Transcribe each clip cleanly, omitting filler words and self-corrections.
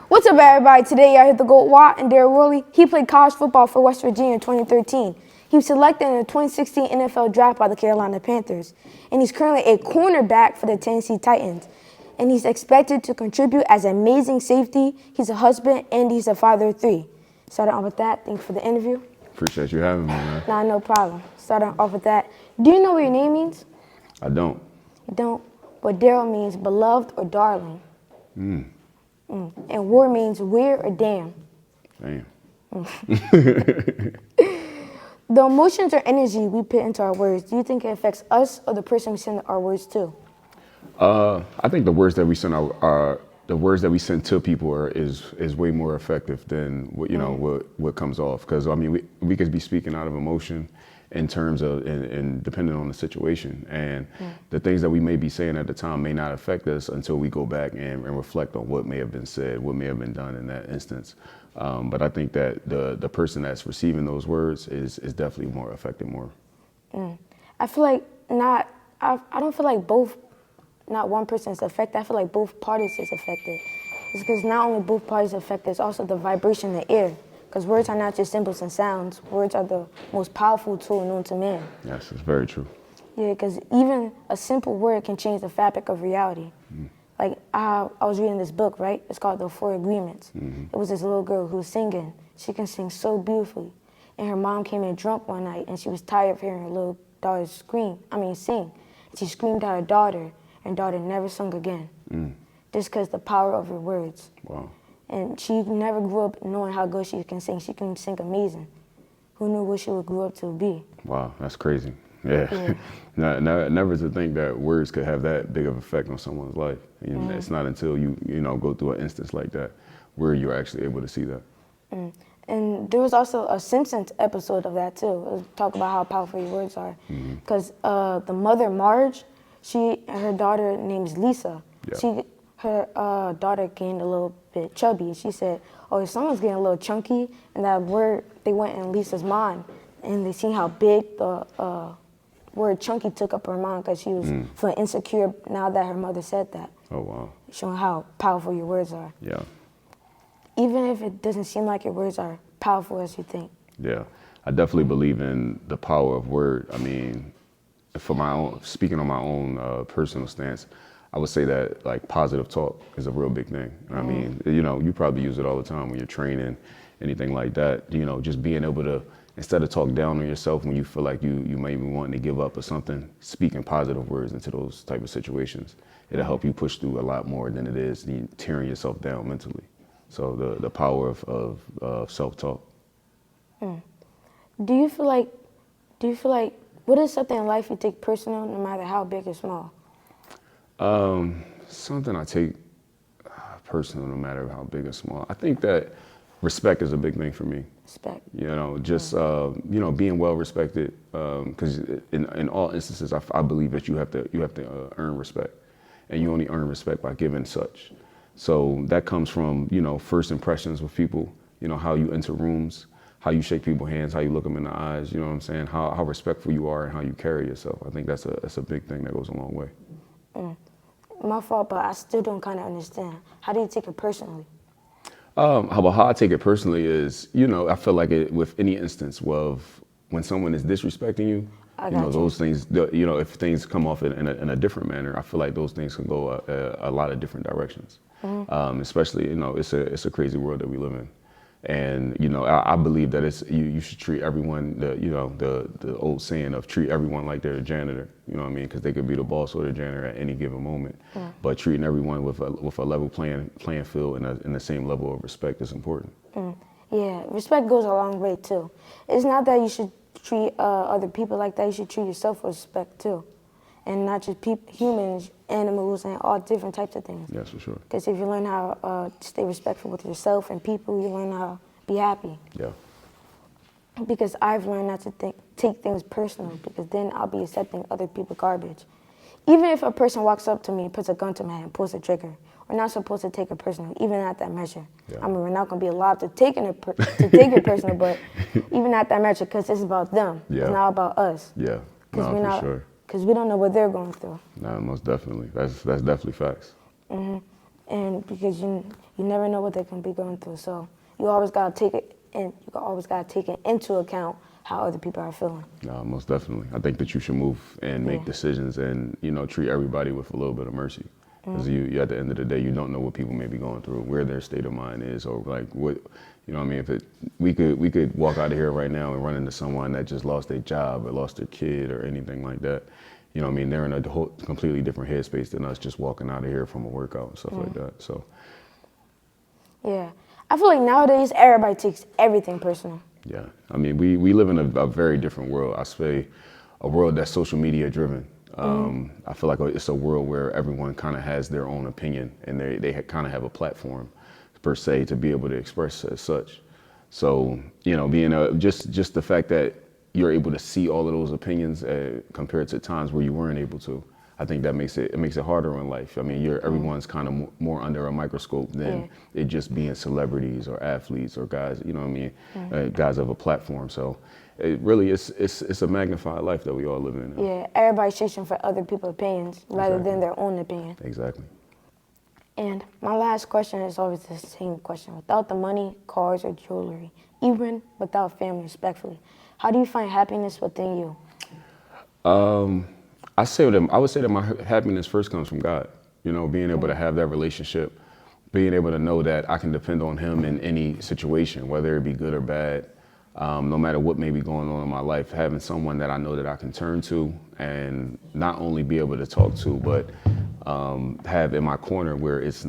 What's up, everybody? Today I hit the GOAT Watt and Daryl Worley. He played college football for West Virginia in 2013. He was selected in the 2016 NFL Draft by the Carolina Panthers. And he's currently a cornerback for the Tennessee Titans. And he's expected to contribute as an amazing safety. He's a husband and he's a father of three. Starting off with that, thanks for the interview. Appreciate you having me, man. Nah, no problem. Starting off with that, do you know what your name means? I don't. You don't? But Daryl means beloved or darling. And war means weird or damn. Damn. The emotions or energy we put into our words, do you think it affects us or the person we send our words to? I think the words that we send the words that we send to people is way more effective than what comes off. Because I mean, we could be speaking out of emotion in terms of and depending on the situation, and the things that we may be saying at the time may not affect us until we go back and reflect on what may have been said, what may have been done in that instance. But I think that the person that's receiving those words is definitely more affected more. I feel like I don't feel like not one person is affected. I feel like both parties is affected. It's because not only both parties affected, it's also the vibration in the air. Because words are not just symbols and sounds. Words are the most powerful tool known to man. Yes, it's very true. Yeah, because even a simple word can change the fabric of reality. Like I was reading this book, right? It's called The Four Agreements. It was this little girl who was singing. She can sing so beautifully. And her mom came in drunk one night, and she was tired of hearing her little daughter sing. And she screamed at her daughter, and daughter never sung again. Just because the power of her words. Wow. And she never grew up knowing how good she can sing. She can sing amazing. Who knew what she would grow up to be? Wow, that's crazy. Yeah. Never to think that words could have that big of effect on someone's life. It's not until you go through an instance like that where you're actually able to see that. And there was also a Simpsons episode of that too. It was talk about how powerful your words are. Because the mother, Marge, her daughter name's Lisa. Yeah. Her daughter gained a little bit chubby, and she said, "Oh, if someone's getting a little chunky," and that word, they went in Lisa's mind, and they seen how big the word chunky took up her mind because she was feeling insecure now that her mother said that. Oh, wow. Showing how powerful your words are. Yeah. Even if it doesn't seem like your words are powerful as you think. Yeah. I definitely believe in the power of word. I mean, speaking on my own personal stance, I would say that like positive talk is a real big thing. I mean, you probably use it all the time when you're training, anything like that. Just being able to, instead of talk down on yourself when you feel like you may be wanting to give up or something, speaking positive words into those type of situations. It'll help you push through a lot more than it is tearing yourself down mentally. So the power of self-talk. Do you feel like what is something in life you take personal no matter how big or small? Something I take personal no matter how big or small. I think that respect is a big thing for me. Respect. Just being well respected. Because in all instances, I believe that you have to earn respect, and you only earn respect by giving such. So that comes from first impressions with people. How you enter rooms, how you shake people's hands, how you look them in the eyes. You know what I'm saying? How respectful you are and how you carry yourself. I think that's a big thing that goes a long way. My fault, but I still don't kind of understand. How do you take it personally? How I take it personally is, I feel like with any instance of when someone is disrespecting you, those things, if things come off in a different manner, I feel like those things can go a lot of different directions. Especially, it's a crazy world that we live in. And, I believe that you should treat everyone, the old saying of treat everyone like they're a janitor, you know what I mean? Because they could be the boss or the janitor at any given moment. But treating everyone with a level playing field and the same level of respect is important. Yeah, respect goes a long way too. It's not that you should treat other people like that, you should treat yourself with respect too. And not just humans, animals, and all different types of things. Yes, for sure. Because if you learn how to stay respectful with yourself and people, you learn how to be happy. Yeah. Because I've learned not to take things personal, because then I'll be accepting other people's garbage. Even if a person walks up to me, puts a gun to my hand, pulls a trigger, we're not supposed to take it personal, even at that measure. Yeah. I mean, we're not going to be allowed to take it personal, but even at that measure, because it's about them. Yeah. It's not about us. Yeah, for sure. Because we don't know what they're going through. No, most definitely. That's definitely facts. and because you never know what they can be going through. So you always gotta take it, and you always gotta take it into account how other people are feeling. No, most definitely. I think that you should move and make decisions, and treat everybody with a little bit of mercy. Because you, at the end of the day, you don't know what people may be going through, where their state of mind is, or like what, what I mean. If we could walk out of here right now and run into someone that just lost their job or lost their kid or anything like that. What I mean, they're in a whole completely different headspace than us just walking out of here from a workout and stuff like that. So. Yeah, I feel like nowadays everybody takes everything personal. Yeah, I mean, we live in a very different world. I say a world that's social media driven. I feel like it's a world where everyone kind of has their own opinion, and they kind of have a platform per se to be able to express as such. So, being just the fact that you're able to see all of those opinions compared to times where you weren't able to, I think that makes it harder in life. I mean, everyone's kind of more under a microscope than it just being celebrities or athletes or guys, guys of a platform. So it really it's a magnified life that we all live in. Yeah, everybody's chasing for other people's opinions rather than their own opinion. Exactly. And my last question is always the same question. Without the money, cars, or jewelry, even without family, respectfully, how do you find happiness within you? I would say that my happiness first comes from God. Being able to have that relationship, being able to know that I can depend on Him in any situation, whether it be good or bad, no matter what may be going on in my life. Having someone that I know that I can turn to and not only be able to talk to, but have in my corner where it's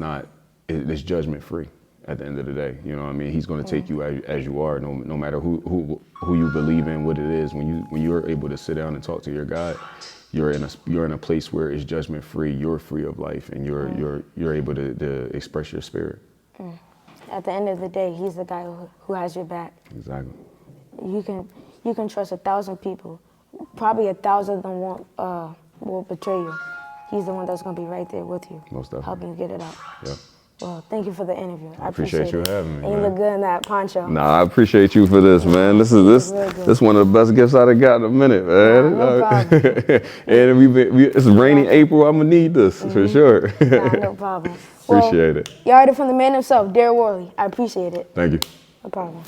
it's judgment free. At the end of the day, He's going to take you as you are, no matter who you believe in, what it is. When you're able to sit down and talk to your God, you're in a place where it's judgment free. You're free of life, and you're able to express your spirit. At the end of the day, He's the guy who has your back. Exactly. You can trust 1,000 people. Probably 1,000 of them will betray you. He's the one that's going to be right there with you, most definitely, helping you get it out. Yep. Well, thank you for the interview. I appreciate you having me. And you look good in that poncho. Nah, I appreciate you for this, man. This is one of the best gifts I've got in a minute, man. No problem. And it's raining April. I'm gonna need this for sure. No problem. Appreciate it. You heard it from the man himself, Daryl Worley. I appreciate it. Thank you. No problem.